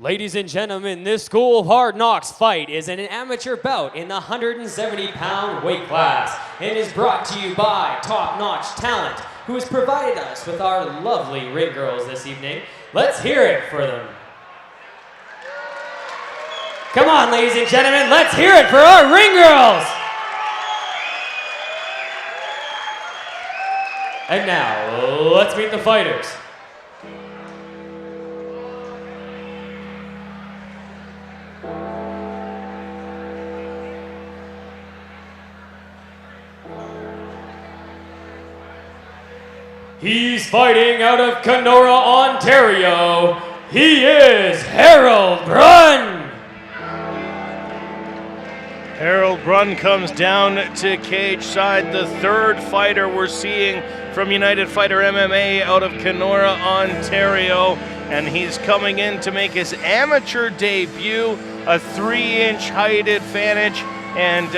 Ladies and gentlemen, this School of Hard Knocks fight is an amateur bout in the 170-pound weight class and is brought to you by top-notch talent who has provided us with our lovely ring girls this evening. Let's hear it for them. Come on, ladies and gentlemen, let's hear it for our ring girls. And now, let's meet the fighters. He's fighting out of Kenora, Ontario. He is Harold Brun. Harold Brun comes down to cage side, the third fighter we're seeing from United Fighter MMA out of Kenora, Ontario. And he's coming in to make his amateur debut, a 3-inch height advantage, and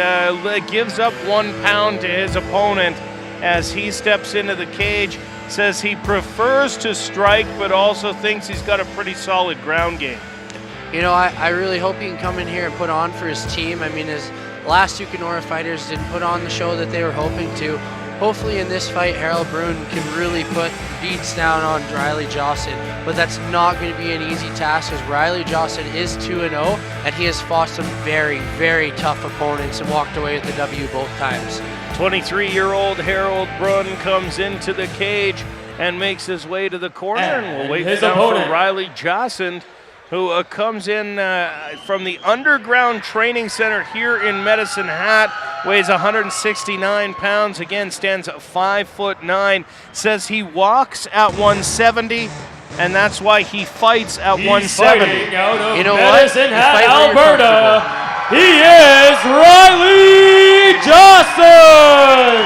gives up 1 pound to his opponent as he steps into the cage. Says he prefers to strike, but also thinks he's got a pretty solid ground game. You know, I really hope he can come in here and put on for his team. I mean, his last two Kenora fighters didn't put on the show that they were hoping to. Hopefully in this fight, Harold Brun can really put beats down on Rylee Jaasund, but that's not going to be an easy task as Rylee Jaasund is 2-0, and he has fought some very, very tough opponents and walked away with the W both times. 23-year-old Harold Brun comes into the cage and makes his way to the corner, and we'll wait now for Rylee Jaasund, who comes in from the Underground Training Center here in Medicine Hat, weighs 169 pounds, again stands 5'9", says he walks at 170, and that's why he fights at 170. You know Medicine Hat, Alberta. He is Rylee Jaasund!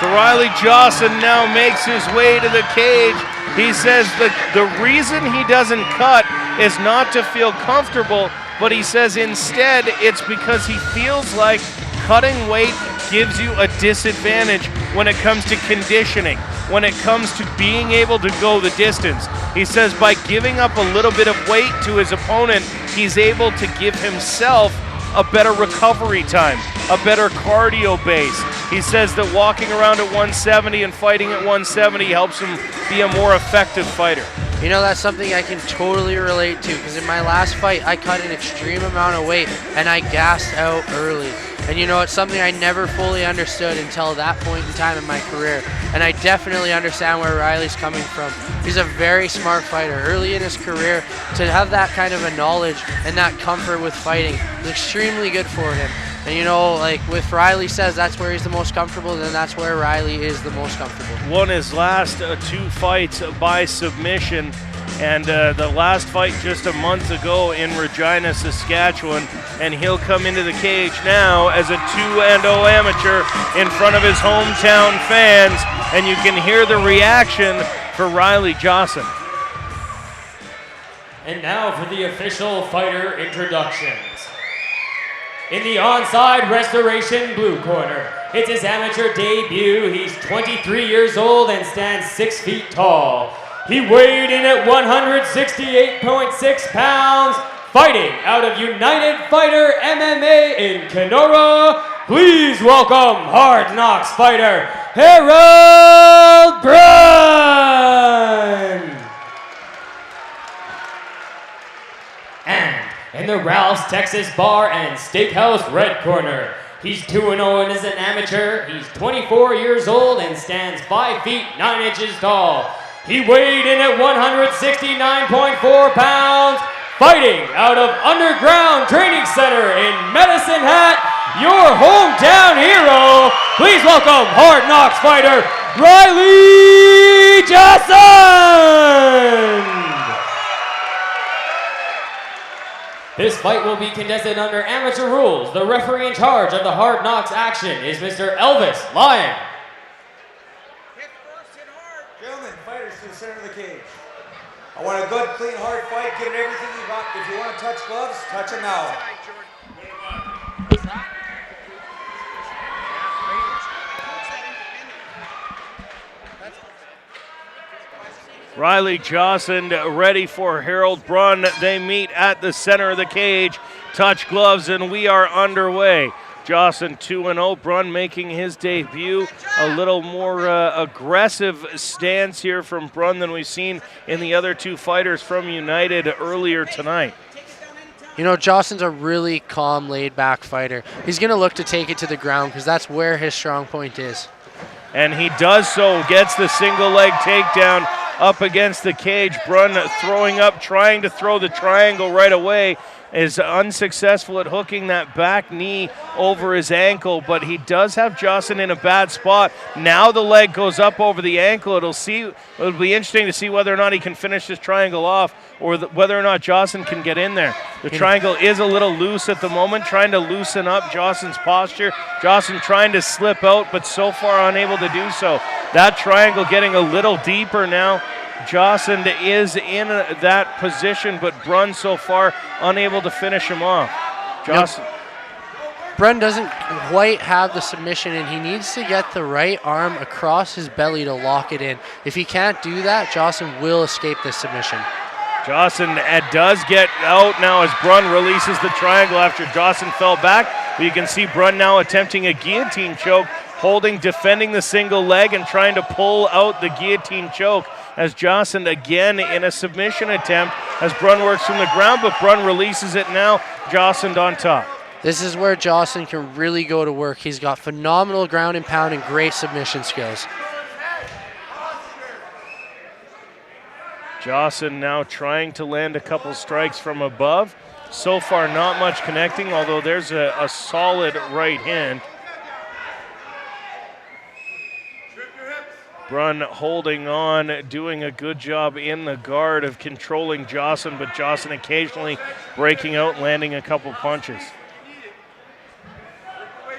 So Rylee Jaasund now makes his way to the cage. He says the reason he doesn't cut is not to feel comfortable, but he says instead it's because he feels like cutting weight gives you a disadvantage when it comes to conditioning, when it comes to being able to go the distance. He says by giving up a little bit of weight to his opponent, he's able to give himself a better recovery time, a better cardio base. He says that walking around at 170 and fighting at 170 helps him be a more effective fighter. You know, that's something I can totally relate to, because in my last fight, I cut an extreme amount of weight and I gassed out early. And you know, it's something I never fully understood until that point in time in my career. And I definitely understand where Rylee's coming from. He's a very smart fighter. Early in his career, to have that kind of a knowledge and that comfort with fighting is extremely good for him. And you know, like with Rylee says that's where he's the most comfortable, then that's where Rylee is the most comfortable. Won his last 2 fights by submission, and the last fight just a month ago in Regina, Saskatchewan, and he'll come into the cage now as a 2-0 amateur in front of his hometown fans, and you can hear the reaction for Rylee Jaasund. And now for the official fighter introductions. In the onside restoration blue corner, it's his amateur debut. He's 23 years old and stands 6 feet tall. He weighed in at 168.6 pounds, fighting out of United Fighter MMA in Kenora. Please welcome Hard Knocks fighter, Harold Brun! And in the Ralph's Texas Bar and Steakhouse red corner, he's 2-0 as an amateur. He's 24 years old and stands 5 feet 9 inches tall. He weighed in at 169.4 pounds, fighting out of Underground Training Center in Medicine Hat, your hometown hero. Please welcome Hard Knocks fighter, Rylee Jaasund! This fight will be contested under amateur rules. The referee in charge of the Hard Knocks action is Mr. Elvis Lyon. Hit first, hit hard. Gentlemen, fighters to the center of the cage. I want a good, clean, hard fight. Give it everything you got. If you want to touch gloves, touch them now. Rylee Jaasund ready for Harold Brun. They meet at the center of the cage. Touch gloves, and we are underway. Jaasund 2-0. Brun making his debut. A little more aggressive stance here from Brun than we've seen in the other two fighters from United earlier tonight. You know, Jaasund's a really calm, laid-back fighter. He's going to look to take it to the ground because that's where his strong point is. And he does so, gets the single leg takedown up against the cage. Brun throwing up, trying to throw the triangle right away, is unsuccessful at hooking that back knee over his ankle, but he does have Jaasund in a bad spot. Now the leg goes up over the ankle. It'll be interesting to see whether or not he can finish this triangle off, or whether or not Jaasund can get in there. The triangle is a little loose at the moment, trying to loosen up Jaasund's posture. Jaasund trying to slip out, but so far unable to do so. That triangle getting a little deeper now. Jaasund is in that position, but Brun so far unable to finish him off. Jaasund. Brun doesn't quite have the submission, and he needs to get the right arm across his belly to lock it in. If he can't do that, Jaasund will escape this submission. Jaasund does get out now as Brun releases the triangle after Jaasund fell back. But you can see Brun now attempting a guillotine choke, defending the single leg and trying to pull out the guillotine choke, as Jaasund again in a submission attempt as Brun works from the ground, but Brun releases it now. Jaasund on top. This is where Jaasund can really go to work. He's got phenomenal ground and pound and great submission skills. Jaasund now trying to land a couple strikes from above. So far not much connecting, although there's a solid right hand. Brun holding on, doing a good job in the guard of controlling Jaasund, but Jaasund occasionally breaking out, landing a couple punches.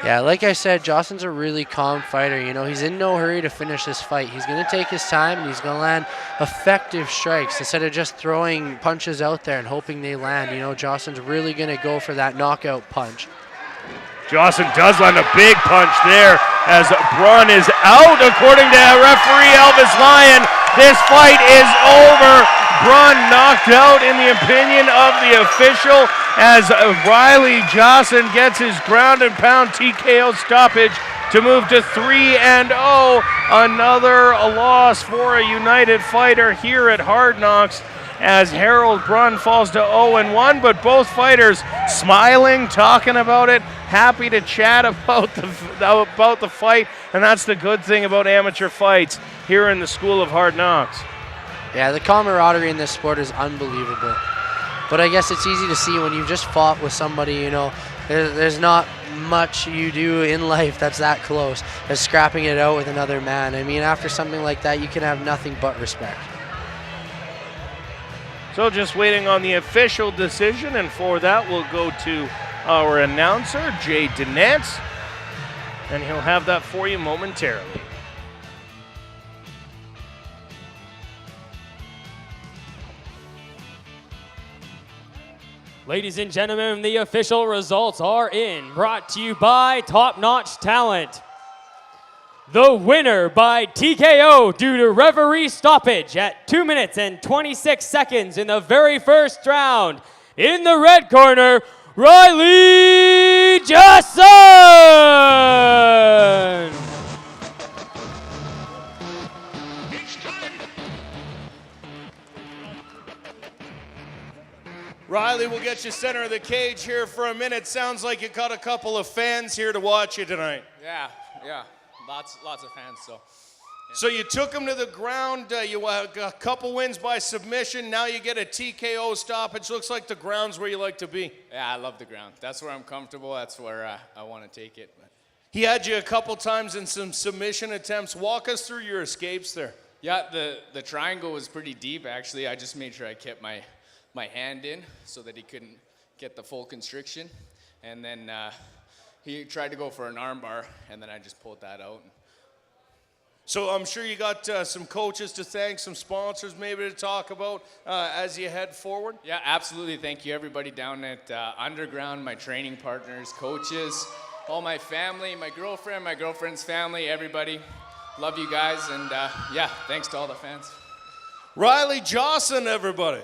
Yeah, like I said, Jaasund's a really calm fighter. You know, he's in no hurry to finish this fight. He's going to take his time, and he's going to land effective strikes instead of just throwing punches out there and hoping they land. You know, Jaasund's really going to go for that knockout punch. Jaasund does land a big punch there as Brun is out, according to referee Elvis Lyon. This fight is over. Brun knocked out in the opinion of the official as Rylee Jaasund gets his ground and pound TKO stoppage to move to 3-0. Another loss for a United fighter here at Hard Knocks, as Harold Brun falls to 0-1, but both fighters smiling, talking about it, happy to chat about the fight, and that's the good thing about amateur fights here in the School of Hard Knocks. Yeah, the camaraderie in this sport is unbelievable. But I guess it's easy to see when you've just fought with somebody, you know, there's not much you do in life that's that close as scrapping it out with another man. I mean, after something like that, you can have nothing but respect. So just waiting on the official decision, and for that we'll go to our announcer, Jay Denantz, and he'll have that for you momentarily. Ladies and gentlemen, the official results are in, brought to you by Top Notch Talent. The winner by TKO due to referee stoppage at 2 minutes and 26 seconds in the very first round. In the red corner, Rylee Jaasund! Rylee, we'll get you center of the cage here for a minute. Sounds like you got a couple of fans here to watch you tonight. Yeah. Lots of fans, so. Yeah. So you took him to the ground. You got a couple wins by submission. Now you get a TKO stoppage. Looks like the ground's where you like to be. Yeah, I love the ground. That's where I'm comfortable. That's where I want to take it. But. He had you a couple times in some submission attempts. Walk us through your escapes there. Yeah, the triangle was pretty deep, actually. I just made sure I kept my hand in so that he couldn't get the full constriction. And then he tried to go for an armbar, and then I just pulled that out. So I'm sure you got some coaches to thank, some sponsors maybe to talk about as you head forward. Yeah, absolutely. Thank you, everybody down at Underground, my training partners, coaches, all my family, my girlfriend, my girlfriend's family, everybody. Love you guys, and yeah, thanks to all the fans. Rylee Jaasund, everybody.